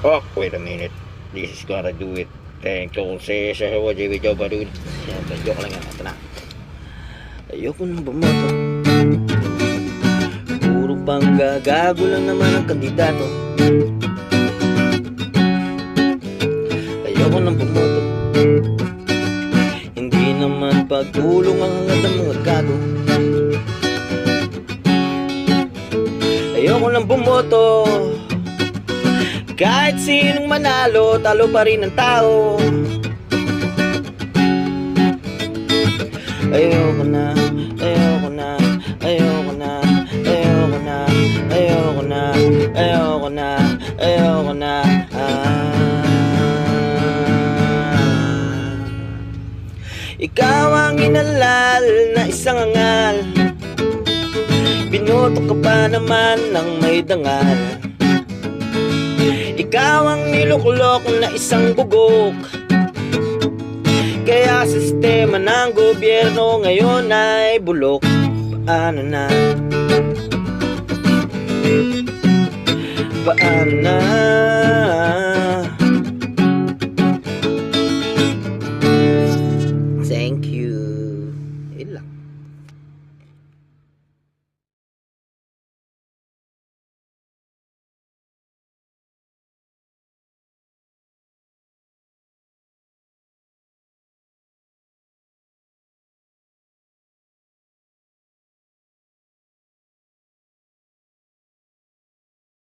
Oh, wait a minute. This is gonna do it. Entonces, wajib coba dulu. Joke lang yan. Ito na. Ayoko nang bumoto. Puro pang gagago lang naman ang kandidato. Ayoko nang bumoto. Hindi naman pagtulong ang hangat ng mga gago. Ayoko nang bumoto. Kahit sinong manalo, talo pa rin ang tao. Ayoko na, ayoko na, ayoko na, ayoko na, ayoko na, ayoko na, ayoko na. Ikaw ang inalal na isang angal. Binoto ka pa naman ng may dangal. Ikaw ang nilukulok na isang bugok. Kaya sistema ng gobyerno ngayon ay bulok. Paano na? Paano na?